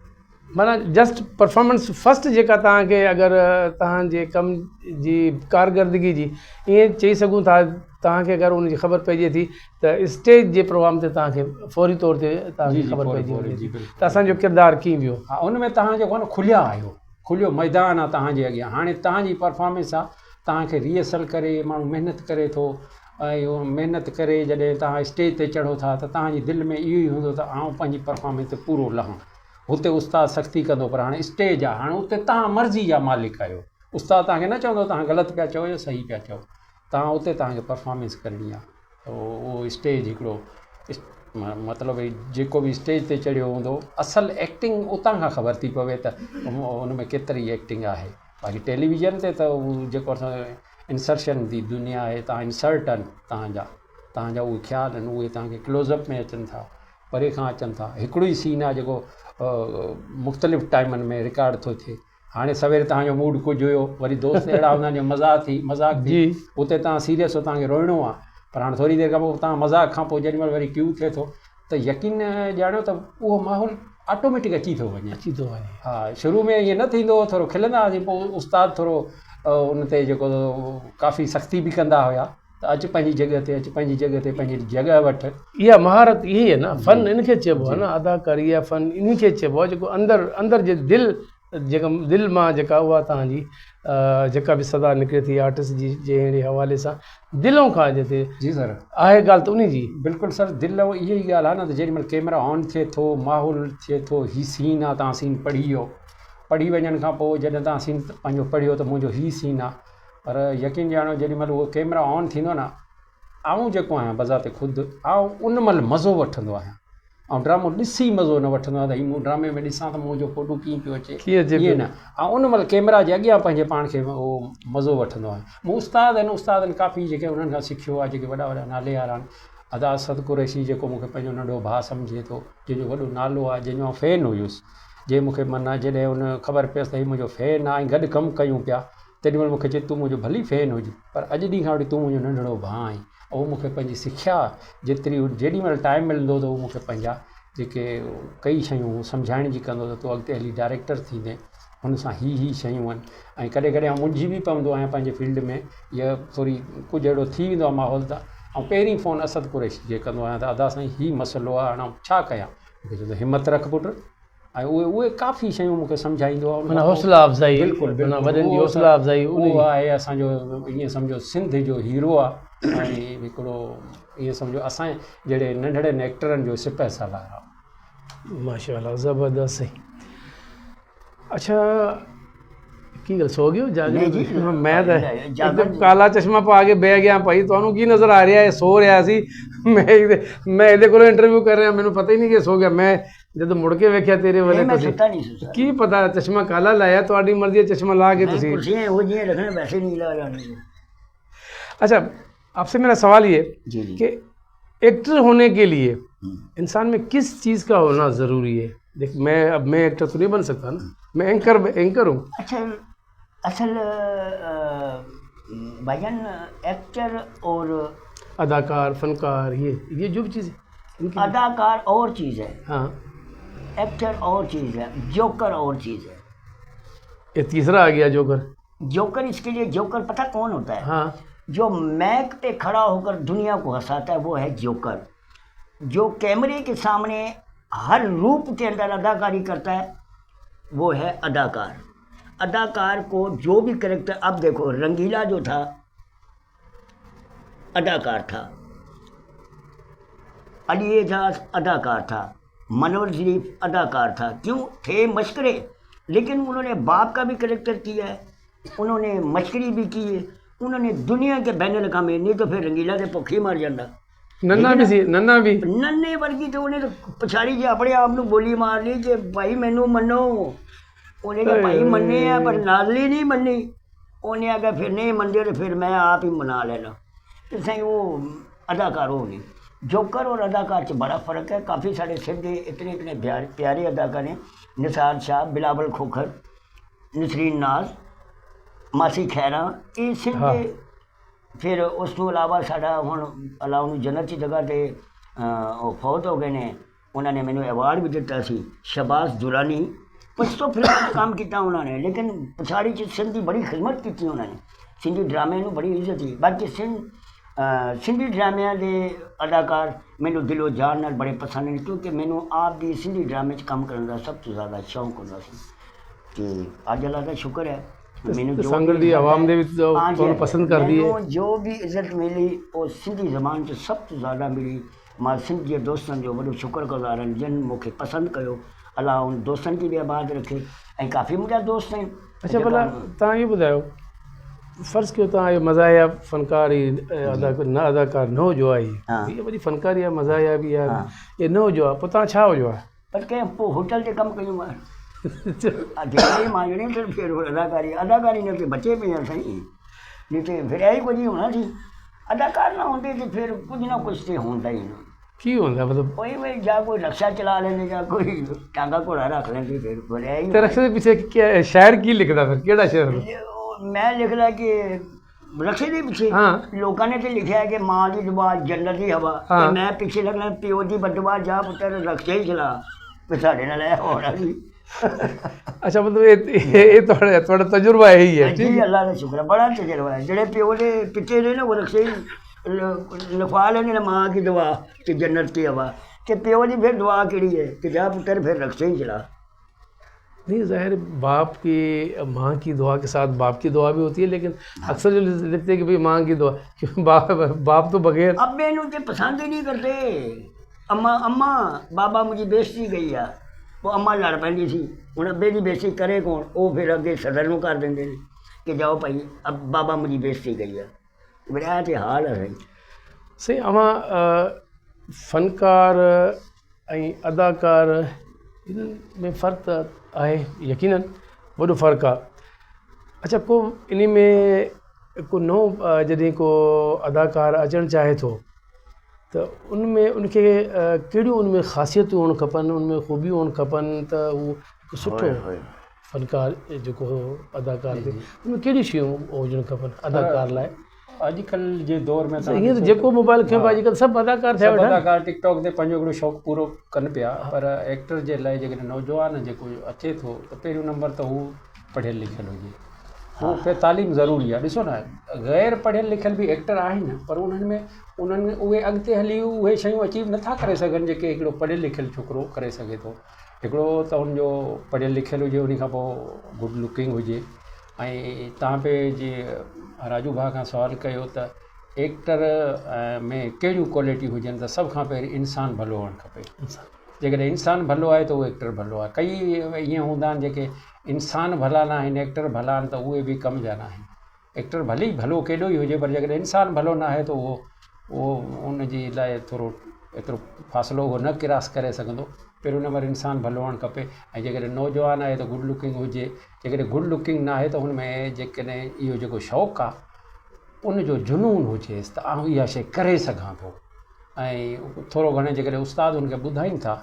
माना जस्ट परफॉर्मेंस फस्ट जेका तव्हांखे अगरि तव्हांजे कम जी कारकर्दगी जी ईअं चई सघूं था, तव्हांखे अगरि उनजी ख़बर पइजे थी त स्टेज जे प्रोग्राम ते तव्हांखे फौरी तौर ते तव्हांखे ख़बर पइजी वञे त असांजो किरदारु कीअं वियो। हा, उन में तव्हां जेको आहे न खुलिया आहियो, खुलियो मैदान आहे तव्हांजे अॻियां। हाणे तव्हांजी परफॉर्मेंस आहे, तव्हांखे रिहर्सल करे माण्हू महिनत करे थो, ऐं उहो महिनत करे जॾहिं तव्हां स्टेज ते चढ़ो था त तव्हांजी दिलि में इहो ई हूंदो त आउं पंहिंजी परफॉर्मेंस ते पूरो लहां। हुते उस्तादु सख़्ती कंदो, पर हाणे स्टेज आहे, हाणे उते तव्हां मर्ज़ी जा मालिक आहियो। उस्तादु तव्हांखे न चवंदो तव्हां ग़लति पिया चओ या सही पिया चओ, तव्हां उते तव्हांखे परफॉर्मेंस करणी आहे, त उहो स्टेज हिकिड़ो मतिलबु भई जेको बि स्टेज ते चढ़ियो हूंदो असल एक्टिंग उतां खां ख़बर थी पवे त उन में केतिरी एक्टिंग आहे। बाक़ी टेलीविज़न ते त उहो जेको असां इंसर्शन जी दुनिया आहे, तव्हां इंसर्ट आहिनि तव्हांजा उहे ख़्याल आहिनि, उहे तव्हांखे क्लोज़अप में अचनि था, परे खां अचनि था। हिकिड़ो ई सीन आहे जेको मुख़्तलिफ़ टाइमनि में रिकॉर्ड थो थिए। हाणे सवेरे तव्हांजो मूड कुझु हुयो, वरी दोस्त अहिड़ा हूंदा आहिनि जो मज़ाक थी, उते तव्हां सीरियस हो, तव्हांखे रोइणो आहे, पर हाणे थोरी देरि खां पोइ तव्हां मज़ाक खां पोइ जेॾी महिल वरी क्यू थिए थो त यकीन ॼाणियो त उहो माहौल ऑटोमेटिक अची थो वञे। हा, शुरू में ईअं न थींदो हो, थोरो खिलंदा हुआसीं, पोइ उस्ताद थोरो उन ते जेको काफ़ी सख़्ती बि कंदा हुया त अचु पंहिंजी जॻह ते, अचु पंहिंजी जॻह ते, पंहिंजी जॻह वठि। इहा महारत इहा ई आहे न, फ़न इनखे चइबो आहे न, अदाकारी आहे फ़न इन खे चइबो आहे, जेको अंदरि जे दिलि मां जेका उहा तव्हांजी जेका बि सदा निकिरे थी आर्टिस्ट जी जहिड़े हवाले सां दिलों खां जिते जी सर आहे ॻाल्हि त उन जी बिल्कुलु सर, दिलि इहा ई ॻाल्हि आहे न, त जेॾी महिल कैमरा ऑन थिए थो, माहौल थिए थो, हीउ सीन आहे, तव्हां सीन पढ़ी वञण खां पोइ जॾहिं तव्हां सीन पंहिंजो पढ़ियो त मुंहिंजो हीउ सीन आहे, पर यकीन ॼाणो जेॾी महिल उहो कैमरा ऑन थींदो न, आऊं जेको आहियां बज़ाते ख़ुदि आऊं उन महिल मज़ो वठंदो आहियां, ऐं ड्रामो ॾिसी मज़ो न वठंदो आहे त हीउ मूं ड्रामे में ॾिसां त मुंहिंजो फ़ोटो कीअं पियो अचे, कीअं न, ऐं उन महिल कैमरा जे अॻियां पंहिंजे पाण खे उहो मज़ो वठंदो आहियां। मूं उस्तादनि काफ़ी जेके उन्हनि खां सिखियो आहे, जेके वॾा वॾा नाले वारा आहिनि, अदा असद कुरैशी जेको मूंखे पंहिंजो नंढो भाउ सम्झे थो, जंहिंजो वॾो नालो आहे, जंहिंजो आउं फैन हुयुसि, जे मूंखे माना जॾहिं उन ख़बर पियसि त हीउ मुंहिंजो फैन आहे ऐं गॾु कमु कयूं पिया, तेॾी महिल मूंखे चए तूं मुंहिंजो भली फैन हुजे, पर अॼु ॾींहं खां वठी तूं मुंहिंजो नंढड़ो भाउ आहीं, ऐं उहो मूंखे पंहिंजी सिखिया जेतिरी जेॾी महिल टाइम मिलंदो त उहो मूंखे पंहिंजा जेके कई शयूं सम्झाइण जी कंदो त तूं अॻिते हली डायरेक्टर थींदे, हुन सां ही शयूं आहिनि। ऐं कॾहिं कॾहिं आउं मुंझी बि पवंदो आहियां पंहिंजे फील्ड में, इहा थोरी कुझु अहिड़ो थी वेंदो आहे माहौल त ऐं पहिरीं फ़ोन असद कुरैशी जे कंदो आहियां त अदा साईं हीउ मसइलो आहे, हाणे छा कयां, मूंखे चवंदो हिमत रख पुटु, ऐं उहे काफ़ी शयूं मूंखे सम्झाईंदो आहे, माना हौसला अफ़ज़ाई, बिल्कुलु वॾनि जी हौसला अफ़ज़ाई, उहो आहे असांजो ईअं सम्झो सिंध जो हीरो आहे, ऐं हिकिड़ो ईअं सम्झो असांजे जहिड़े नंढड़े एक्टरनि जो सिपह सालार आहे। माशाअल्लाह ज़बरदस्त है। अच्छा की गल सो गए जागे जी मैं एकदम काला चश्मा पा के बह गया भाई, ਤੁਹਾਨੂੰ ਕੀ ਨਜ਼ਰ ਆ ਰਿਹਾ ਹੈ? ਸੋ ਰਿਹਾ ਸੀ ਮੈਂ ਇਹਦੇ ਕੋਲੋਂ ਇੰਟਰਵਿਊ ਕਰ ਰਿਹਾ, ਮੈਨੂੰ ਪਤਾ ਹੀ ਨਹੀਂ ਕਿ ਸੋ ਗਿਆ। ਮੈਂ ਜਦੋਂ ਮੁੜ ਕੇ ਵੇਖਿਆ ਤੇਰੇ ਵਾਲੇ ਤੁਸੀਂ ਕੀ ਪਤਾ ਚਸ਼ਮਾ ਕਾਲਾ ਲਾਇਆ, ਤੁਹਾਡੀ ਮਰਜ਼ੀ ਹੈ ਚਸ਼ਮਾ ਲਾ के ਤੁਸੀਂ कुर्सियां वो जी रखने वैसे नहीं लगाने। अच्छा आपसे मेरा सवाल ये जी कि एक्टर होने के लिए इंसान में किस चीज़ का होना ज़रूरी है? देख मैं एक्टर तो नहीं बन सकता ना, मैं एंकर हूँ। अच्छा असल भाईजान एक्टर और अदाकार फनकार ये जो भी चीज़ है, अदाकार और चीज़ है, हाँ एक्टर और चीज़ है, जोकर और चीज़ है। ये तीसरा आ गया जोकर। जोकर इसके लिए जोकर पता कौन होता है? हाँ जो मैक पे खड़ा होकर दुनिया को हंसाता है वो है जोकर। जो कैमरे के सामने हर रूप के अंदर अदाकारी करता है वो है अदाकार। अदाकार को जो भी कैरेक्टर, अब देखो रंगीला जो था अदाकार था, अली एजाज अदाकार था, मनोहर शरीफ अदाकार था। क्यों थे? मशकरे, लेकिन उन्होंने बाप का भी कैरेक्टर किया है, उन्होंने मशकरी भी की है, उन्होंने दुनिया के बैनर कामे, नहीं तो फिर रंगीला से भुखे मर जाता। नन्ना भी सी, नन्ना भी नन्ने वर्गी तो उन्हें तो पछाड़ी जे अपने आप को गोली मार ली कि भाई मैनू मनो, उन्हें कहा भाई मन्ने है पर नाजली नहीं मन्नी, उन्हें आगे फिर नहीं मनते तो फिर मैं आप ही मना लेना। तो सही वो अदाकार हो गई। जोकर और अदाकार से बड़ा फ़र्क है। काफ़ी सारे सिंधी इतने इतने प्यारे अदाकार हैं, निसार शाह, बिलावल खोखर, नसरीन नाज, मासी खैरा, ये सिंध के। फिर उस तो इलावा साडा हुण अल्लाह नूं जन्नत की जगह ते फौत हो गए ने, उन्होंने मैंने अवार्ड भी दिता सी, शहबाज दुरानी, पछतो फिल्म काम किया उन्होंने, लेकिन पछाड़ी च सिंध की बड़ी खिदमत की उन्होंने, सिंधी ड्रामे नूं बड़ी इज्जत थी। बाकी सिंधी ड्रामिया के अदाकार मैनू दिलो जान नाल बड़े पसंद हैं, क्योंकि मैनू आप भी सिंधी ड्रामे काम करने का सब तो ज़्यादा शौक होता सी। कि अज अल्लाह का शुक्र है मैनू जो पसंद कर दी है, जो भी इज्जत मिली वो सिंधी ज़बान से सब तो ज़्यादा मिली। मां सिंध के दोस्तन जो बड़ो शुक्रगुज़ार आहिनि जिन मूंखे पसंद कयो। अल्लाह उन दोस्तन की भी आबाद रखे। ऐं काफ़ी मुंहिंजा दोस्त हैं। अच्छा भला तव्हां इहो ॿुधायो फ़र्ज़ु कयो तव्हां इहो मज़ाहिया फ़नकारी अदाकार न हुजो आहे हाँ। इहा वॾी फ़नकारी आहे मज़ाहिया बि आहे हाँ। इहे न हुजो आहे पोइ तव्हां छा हुजो आहे पर कंहिं पोइ होटल ते कमु कयूं मां जेकॾहिं मां ॼणी त फिर अदाकारी न के बचे पे हैं सही नहीं तो फिर यही कुछ नहीं होना थी अदाकार ना होते तो फिर कुछ ना कुछ तो होता ही ना ਕੀ ਹੁੰਦਾ ਮਤਲਬ कोई भाई जा कोई रक्षा चला लेने जा कोई टांगा घोड़ा रख लेंगे फिर यही ਤੇ ਰਕਸ਼ੇ ਦੇ ਪਿੱਛੇ ਕੀ ਸ਼ਾਇਰ ਕੀ ਲਿਖਦਾ ਫਿਰ ਕਿਹੜਾ ਸ਼ਾਇਰ मैं लिख रहा कि रक्षे के पीछे हाँ। लोगों ने तो लिखा है कि माँ की दुआ जन्नत की हवा हाँ। ते मैं पीछे लगना प्यो की बदुआ जा पुत्र रक्षे ही चला फिर साढ़े नाल ऐ होना सी ਅੱਛਾ ਮਤਲਬ ਇਹ ਤੁਹਾਡਾ ਤਜਰਬਾ ਇਹੀ ਹੈ जी अल्लाह का शुक्र है बड़ा तजर्बा है जेड़े प्यो के पिछे ने ना वो रक्षे ही लिखवा लेंगे ना माँ की दुआ कि जन्नत की हवा कि प्यो की फिर दुआ केड़ी है कि जा पुत्र फिर रक्षे ही चला नहीं ज़ाहिर बाप की माँ की दुआ के साथ बाप की दुआ भी होती है लेकिन अक्सर जो लिखते हैं कि भाई माँ की दुआ क्योंकि बाप तो बगैर अब्बे नूं ते पसंद ही नहीं करते अम्मा अम्मा बाबा मुझी बेइज्जती गई है वो अम्मा लड़ पैंदी सी हुण अब्बे की बेइज्जती करे कौन वो फिर अगे सदर नूं कर देंगे कि जाओ भाई अब बाबा मुझी बेइज्जती गई है मेरा ते हाल है सही अवां फ़नकार ऐं अदाकार इन्हनि में फ़र्क़ु त आहे यकीनन वॾो फ़र्क़ु आहे अच्छा को इन में को नओं जॾहिं को अदाकार अचणु चाहे थो त उनमें उनखे कहिड़ियूं उनमें ख़ासियतूं हुअणु खपनि उनमें ख़ूबियूं हुअणु खपनि त उहो हिकु सुठो फ़नकार जेको अदाकार थिए उनमें कहिड़ियूं शयूं हुजणु खपनि अदाकार लाइ अॼुकल्ह जे दौर में हीअं त जेको मोबाइल खयो पियो अॼुकल्ह सभु अदाकार थिया वेठा अदाकार टिकटॉक ते पंहिंजो हिकिड़ो शौक़ु पूरो कनि पिया पर एक्टर जे लाइ जेकॾहिं नौजवान जेको अचे थो त पहिरियों नंबर त हू पढ़ियलु लिखियलु हुजे हू पे तालीम ज़रूरी आहे ॾिसो न ग़ैर पढ़ियल लिखियल बि एक्टर आहिनि पर उन्हनि उहे अॻिते हली उहे शयूं अचीव नथा करे सघनि जेके हिकिड़ो पढ़ियलु लिखियलु छोकिरो करे सघे थो हिकिड़ो त हुनजो पढ़ियलु लिखियलु हुजे उन खां पोइ गुड लुकिंग हुजे ऐं तव्हां पे जीअं राजू भाउ खां सुवालु कयो त एक्टर में कहिड़ियूं क्वालिटियूं हुजनि त सभ खां पहिरीं इंसानु भलो हुअणु खपे जेकॾहिं इंसानु भलो आहे त उहो एक्टर भलो आहे कई ईअं हूंदा आहिनि जेके इंसान भला न आहिनि एक्टर भला आहिनि त उहे बि कम जा न आहिनि एक्टर भले ई भलो केॾो ई हुजे पर जेकॾहिं इंसानु भलो न आहे त उहो उनजी लाइ थोरो एतिरो फ़ासिलो उहो न क्रॉस करे सघंदो पहिरियों नंबर इंसानु भलो हुअणु खपे ऐं जेकॾहिं नौजवान आहे त गुड लुकिंग हुजे जेकॾहिं गुड लुकिंग न आहे त हुनमें जेकॾहिं इहो जेको शौक़ु आहे उनजो जुनून हुजेसि त आउं इहा शइ करे सघां थो ऐं थोरो घणे जेकॾहिं उस्ताद हुनखे ॿुधाइनि था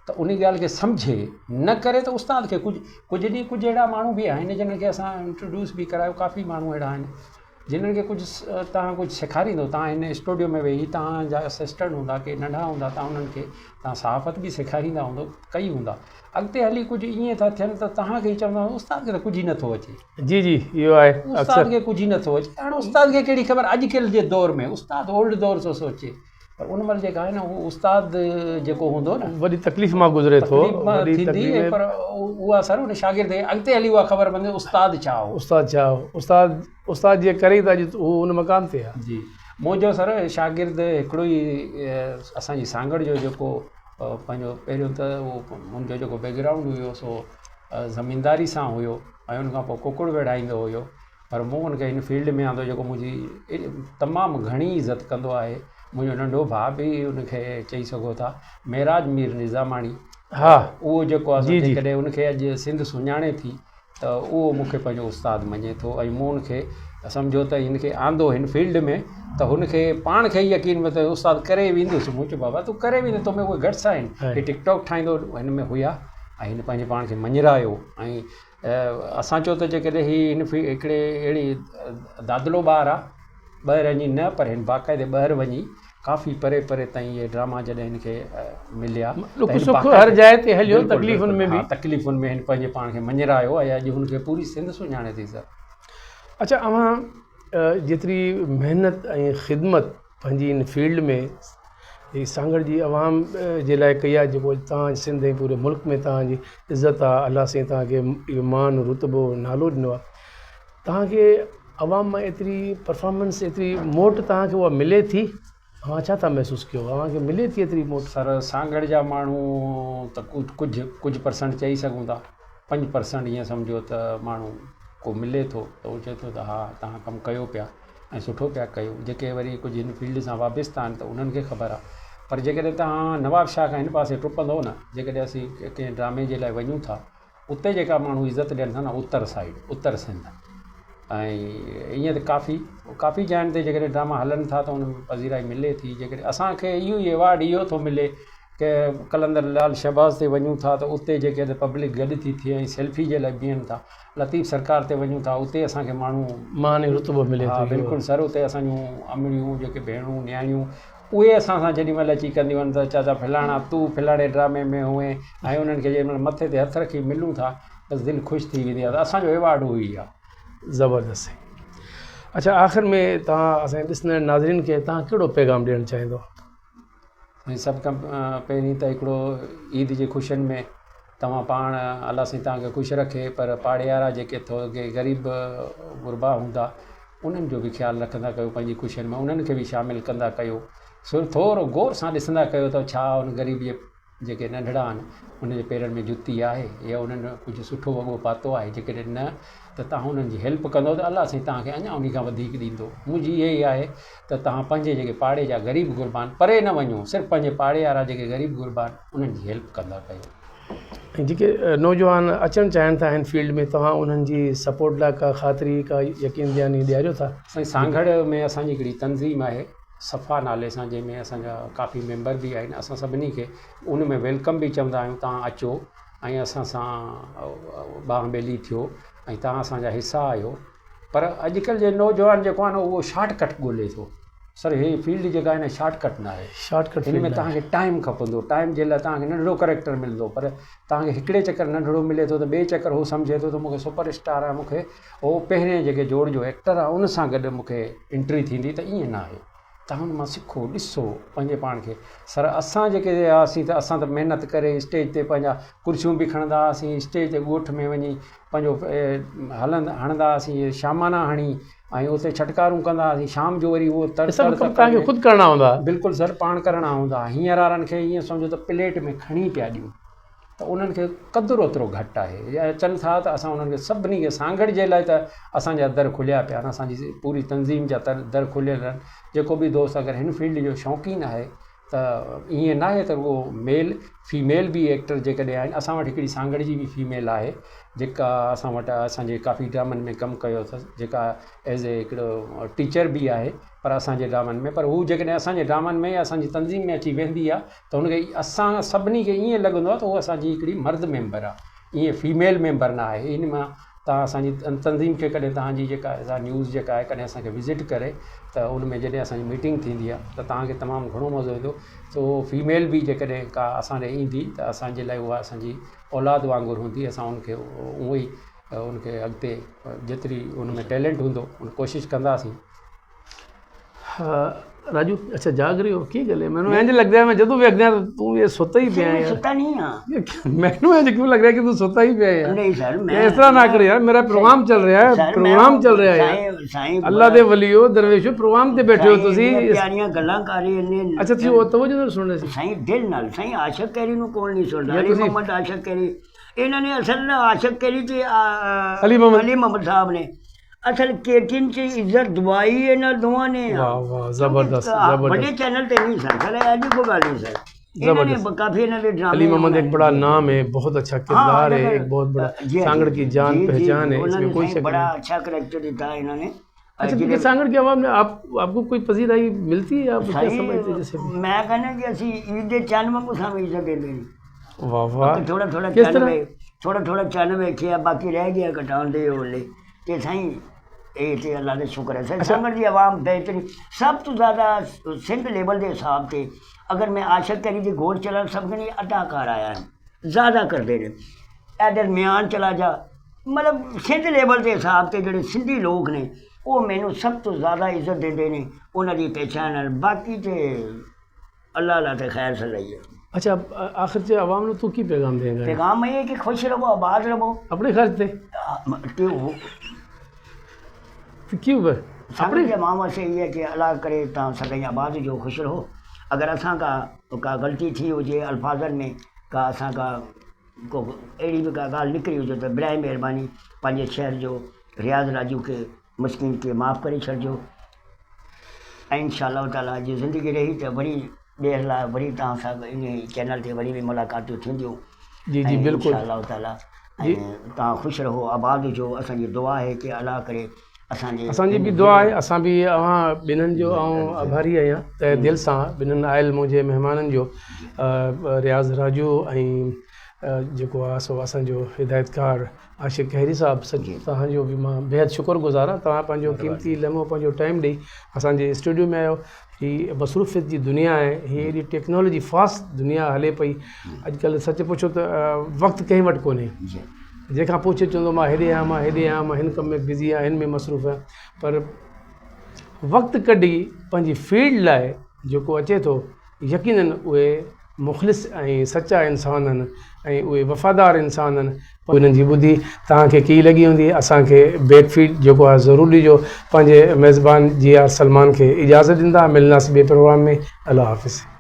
त उन ॻाल्हि खे सम्झे न करे त उस्ताद खे कुझु ॾींहं कुझु अहिड़ा माण्हू बि आहिनि जिन्हनि खे असां इंट्रोड्यूस बि करायो काफ़ी माण्हू अहिड़ा आहिनि जिन्हनि खे कुझु तव्हां कुझु सेखारींदो तव्हां हिन स्टूडियो में वेही तव्हांजा असिस्टेंट हूंदा के नंढा हूंदा तव्हां उन्हनि खे तव्हां सहाफ़त बि सेखारींदा हूंदो कई हूंदा अॻिते हली कुझु ईअं था थियनि त तव्हांखे ई चवंदा उस्ताद खे त कुझु ई नथो अचे जी जी इहो आहे उस्ताद खे कुझु ई नथो अचे हाणे उस्ताद खे कहिड़ी ख़बर अॼुकल्ह जे दौर में उस्ताद ओल्ड दौर थो सोचे पर उन महिल जेका आहे न उहो उस्ताद जेको हूंदो न वॾी तकलीफ़ मां गुज़रे थो थींदी पर उहा सर उन शागिर्द खे अॻिते हली उहा ख़बर पवंदी उस्ताद छा हो उस्ताद जीअं करे त अॼु उहो उन मक़ाम ते आहे जी मुंहिंजो सर शागिर्द हिकिड़ो ई असांजी सांगड़ जो जेको पंहिंजो पहिरियों त उहो मुंहिंजो जेको बैकग्राउंड हुयो सो ज़मीनदारी सां हुयो ऐं उनखां पोइ कुकुड़ वेड़ाईंदो हुयो पर मूं हुनखे हिन फील्ड में आंदो जेको मुंहिंजी तमामु घणी इज़त कंदो आहे मुंहिंजो नंढो भाउ बि उनखे चई सघो था मेराज मीर निज़ामाणी हा उहो जेको आहे जेकॾहिं उनखे अॼु सिंध सुञाणे थी त उहो मूंखे पंहिंजो उस्ताद मञे थो ऐं मूं उनखे सम्झो त हिनखे आंदो हिन फील्ड में त हुनखे पाण खे ई यकीन में त उस्ताद करे वेंदुसि मूं चयो बाबा तूं करे वेंदो तोमें उहे घटि आहिनि ही टिकटॉक ठाहींदो हिन में हुया ऐं हिन पंहिंजे पाण खे मञरायो ऐं असां चयो त जेकॾहिं हिन हिकिड़े अहिड़ी दादलो ॿार आहे ॿाहिरि वञी न पर हिन बाक़ाइदे ॿाहिरि वञी काफ़ी परे परे ताईं इहे ड्रामा जॾहिं हिनखे मिलिया हर जाइ ते हलियो तकलीफ़ुनि में बि तकलीफ़ुनि में हिन पंहिंजे पाण खे मञरायो ऐं अॼु हुनखे पूरी सिंध सुञाणे थी सर अच्छा अवां जेतिरी महिनत ऐं ख़िदमत पंहिंजी हिन फील्ड में ही सांगड़ जी आवाम जे लाइ कई आहे जेको तव्हां सिंध ऐं पूरे मुल्क में तव्हांजी इज़त आहे अलाह साईं तव्हांखे इहो मान रुतबो नालो ॾिनो आहे तव्हांखे आवाम मां एतिरी परफॉर्मेंस एतिरी मोट तव्हांखे उहा मिले थी तव्हां छा था महसूसु कयो तव्हांखे मिले थी एतिरी मोट सर सांगड़ जा माण्हू त कुझु परसेंट चई सघूं था 5% ईअं सम्झो त माण्हू को मिले थो त उहो चए थो त हा तव्हां कमु कयो पिया ऐं सुठो पिया कयो। जेके वरी कुझु हिन फील्ड सां वाबस्ता आहिनि त उन्हनि खे ख़बर आहे। पर जेकॾहिं तव्हां नवाब शाह खां हिन पासे टुपंदो न, जेकॾहिं असीं कंहिं ड्रामे जे लाइ वञूं था, उते जेका माण्हू इज़त ॾियनि था न, उत्तर साइड, उत्तर सिंध, ऐं ईअं त काफ़ी जॻहियुनि ते जेकॾहिं ड्रामा हलनि था त उन में पज़ीराई मिले थी। जेकॾहिं असांखे इहो ई अवॉर्ड इहो थो मिले की कलंदर लाल शहबाज़ ते वञूं था त उते जेके पब्लिक गॾु थी थिए ऐं सेल्फी जे लाइ बीहनि था, लतीफ़ सरकार ते वञूं था उते असांखे माण्हू मान रुतबो मिले हा थो। बिल्कुलु सर, उते असांजूं अमड़ियूं जेके भेणूं न्याणियूं उहे असां सां जेॾी महिल अची कंदियूं आहिनि त चाचा फलाणा तूं फलाणे ड्रामे में हुए, ऐं उन्हनि खे जेॾी महिल मथे ते हथु रखी मिलूं था बसि दिलि ख़ुशि थी वेंदी आहे। त असांजो एवॉर्ड उहो ई आहे। ज़बरदस्त। अच्छा, आख़िर में तव्हां असांजे ॾिसंदड़ नाज़रीन खे तव्हां कहिड़ो पैगाम ॾियणु चाहींदो? ऐं सभु खां पहिरीं त हिकिड़ो ईद जी ख़ुशियुनि में तव्हां पाण अलाह साईं तव्हांखे ख़ुशि रखे, पर पाड़े वारा जेके ग़रीब गुरबा हूंदा उन्हनि जो बि ख़्यालु रखंदा कयो, पंहिंजी ख़ुशियुनि में उन्हनि खे बि शामिलु कंदा कयो। थोरो गौर सां ॾिसंदा कयो त छा उन ग़रीब जेके नंढड़ा आहिनि उनजे पेरनि में जुती आहे या उन्हनि कुझु सुठो वॻो पातो आहे। जेकॾहिं न त तव्हां उन्हनि जी हेल्प कंदो त अलाह साईं तव्हांखे अञा उन खां वधीक ॾींदो। मुंहिंजी इहा ई आहे त तव्हां पंहिंजे जेके पाड़े जा ग़रीब गुरबा आहिनि परे न वञो, सिर्फ़ु पंहिंजे पाड़े वारा जेके ग़रीब गुरबा आहिनि उन्हनि जी हेल्प कंदा कयो। ऐं जेके नौजवान अचणु चाहिनि था हिन फील्ड में, तव्हां उन्हनि जी सपोर्ट लाइ का ख़ातिरी का यकीन दयानी ॾियारियो था? साईं सांगड़ में असांजी हिकिड़ी तंज़ीम आहे सफ़ा नाले सां, जंहिंमें असांजा काफ़ी मेंबर बि आहिनि। असां सभिनी खे उन में वेलकम बि चवंदा आहियूं, तव्हां अचो ऐं असां सां बांह ॿेली थियो ऐं तव्हां असांजा हिसा आहियो। पर अॼुकल्ह जे नौजवान जेको आहे न उहो शॉर्टकट ॻोल्हे थो। सर हे फील्ड जेका आहे न शॉर्टकट न आहे, शॉर्टकट हिन में तव्हांखे टाइम खपंदो, टाइम जे लाइ तव्हांखे नंढिड़ो करेक्टर मिलंदो। पर तव्हांखे हिकिड़े चकर नंढिड़ो मिले थो त ॿिए चकर उहो सम्झे थो त मूंखे सुपरस्टार आहे, मूंखे उहो पहिरें जेके जोड़ जो एक्टर आहे उन सां गॾु मूंखे एंट्री थींदी। त ईअं न आहे, तव्हां हुन मां सिखो, ॾिसो पंहिंजे पाण खे। सर असां जेके हुआसीं त असां त महिनत करे स्टेज ते पंहिंजा कुर्सियूं बि खणंदा हुआसीं, स्टेज ते ॻोठ में वञी पंहिंजो हणंदा हुआसीं, शामाना हणी ऐं उते छटकारूं कंदा हुआसीं। शाम जो वरी उहो तव्हांखे ख़ुदि करणा हूंदा? बिल्कुलु सर, पाण करणा हूंदा। हींअर वारनि खे ईअं सम्झो त प्लेट में खणी पिया ॾियूं, त उन्हनि खे क़दुरु ओतिरो घटि आहे। या अचनि था त असां उन्हनि खे सभिनी खे सांगड़ जे लाइ त असांजा दर खुलिया पिया आहिनि, असांजी पूरी तंज़ीम जा दर खुलियल आहिनि। जेको बि दोस्त अगरि हिन फील्ड जो शौक़ीन आहे त ईअं न आहे त उहो मेल फीमेल बि एक्टर जेकॾहिं आहिनि। असां वटि हिकिड़ी सांगड़ जी बि फीमेल आहे जेका असां वटि असांजे काफ़ी ड्रामनि में कमु कयो अथसि, जेका एज़ ए हिकिड़ो टीचर बि आहे पर असांजे ड्रामनि में। पर हू जेकॾहिं असांजे ड्रामनि में या असांजी तंज़ीम में अची वेंदी आहे त हुनखे असां सभिनी खे ईअं लॻंदो आहे त उहा असांजी हिकिड़ी मर्द मेंबर आहे, ईअं फीमेल मेंबर न आहे। इन मां तव्हां असांजी तंज़ीम खे कॾहिं तव्हांजी जेका न्यूज़ जेका आहे कॾहिं असांखे विज़िट करे त उन में जॾहिं असांजी मीटिंग थींदी आहे त तव्हांखे तमामु घणो मज़ो ईंदो। सो फीमेल बि जेकॾहिं का असां ॾे ईंदी त असांजे लाइ उहा असांजी औलाद वांगुरु हूंदी। असां उनखे उहो ई उनखे अॻिते जेतिरी उन में टैलेंट हूंदो उन कोशिशि कंदासीं। राजू, अच्छा जाग रही हो, की गल है? मैंने इंज लग रहा है मैं जदों वेखदा तू ये सोता ही पिया है। सुता नहीं हां, मैंने इंज क्यों लग रहा है कि तू सोता ही पिया है? नहीं सर, मैं इस तरह ना कर यार, मेरा प्रोग्राम चल रहा है, प्रोग्राम चल रहा है यार। अल्लाह दे वलियो दरवेशो प्रोग्राम ते बैठे हो तुसी, प्यारियां गल्लां कर रहे ने। अच्छा तुसी वो तवज्जो नाल सुन रहे सी? साईं दिल नाल, साईं आशिक कैरी नु कौन नहीं सुनदा? अली मोहम्मद आशिक कैरी, इन्हां ने असल ना आशिक कैरी ते अली मोहम्मद साहब ने असल केटिन च इज्जत दवाई है ना दोवां ने। वाह वाह, जबरदस्त जबरदस्त। बड़े चैनल ते नहीं सर, चले आज को गाल नहीं सर। जबरदस्त, काफी इन्हां दे ड्रामे। अली मोहम्मद एक बड़ा नाम है, बहुत अच्छा किरदार है, एक बहुत बड़ा सांगड़ की जान पहचान है, इसमें कोई शक नहीं। बड़ा अच्छा करैक्टर दिया है इन्होंने। अच्छा, क्योंकि सांगड़ की आवाम में आपको कोई पजीराई मिलती है? आप क्या समझते? जैसे मैं कहना कि असी ईद दे चंद वांगू सानू इज्जत देंदे नहीं। वाह वाह, थोड़ा थोड़ा चंद वेखिया, बाकी रह गया कटाउन दे ओले ते साईं ये ते अल्लाह दे शुक्र है। सर सांगड़ दी आवाम बेहतरीन, सब तो ज़्यादा सिंध लेवल के हिसाब से अगर मैं आशिक कैरी दी गोल चला सब नहीं अदाकार आया है ज़्यादा करते हैं। ए दरम्यान चला जा, मतलब सिंध लेवल के हिसाब से जोड़े सिंधी लोग ने वो मैनू सब तो ज़्यादा इज्जत देते हैं, उन्होंने पहचान। बाकी तो अल्लाह अल्लाह तो खैर सही है। अच्छा, आखिर से आवाम ने तू की पैगाम देगा? पैगाम ये कि खुश रहो, आबाद रहो अपने खर्च से। क्यों अपने जमाम से ये कि अल्लाह करे ता सदाई आबाद जो खुश रहो। अगर असा का गलती थी हुए अल्फाजन में का असा का को अड़ी भी का गाल निकली हुए तो बराए मेहरबानी पंहिंजे शहर जो रियाज़ राजू खे मुस्किन खे माफ़ु करे छॾिजो ऐं इंशाअल्लाह ताला जी ज़िंदगी रही त वरी ॿिए लाइ वरी तव्हां सां इन चैनल ते वरी बि मुलाक़ातूं थींदियूं जी जी बिल्कुलु इंशाअल्लाह ताला ऐं तव्हां ख़ुशि रहो आबाद हुजो असांजी दुआ आहे कि अल्लाह करे असांजी बि दुआ आहे असां बि ॿिन्हिनि जो ऐं आभारी आहियां तहे दिलि सां ॿिन्हिनि आयल मुंहिंजे महिमाननि जो रियाज़ राजू ऐं जेको आहे सो असांजो हिदायतकार आशिक़ हैरी साहिबु सॼी तव्हांजो बि मां बेहदि शुक्रगुज़ार आहियां तव्हां पंहिंजो क़ीमती लम्हो पंहिंजो टाइम ॾेई असांजे स्टूडियो में आयो हीअ मसरूफ़ियत जी दुनिया आहे हीअ एॾी टेक्नोलॉजी फास्ट दुनिया हले पई अॼुकल्ह सच पुछो त वक़्तु कंहिं वटि कोन्हे जंहिंखां पुछे चवंदो मां हेॾे आहियां मां हेॾे आहियां मां हिन कम में बिज़ी आहियां हिन में मसरूफ़ आहियां पर वक़्तु कढी पंहिंजी फील्ड लाइ जेको अचे थो यकीनन उहे मुख़लिस ऐं सचा इंसान आहिनि ऐं उहे वफ़ादार इंसान आहिनि उन्हनि जी ॿुधी तव्हांखे कीअं लॻी हूंदी असांखे बैकफीड जेको आहे ज़रूरु ॾिजो पंहिंजे मेज़बान GR सलमान खे इजाज़त ॾींदा मिलंदासीं ॿिए प्रोग्राम में अल्लाह हाफ़िज़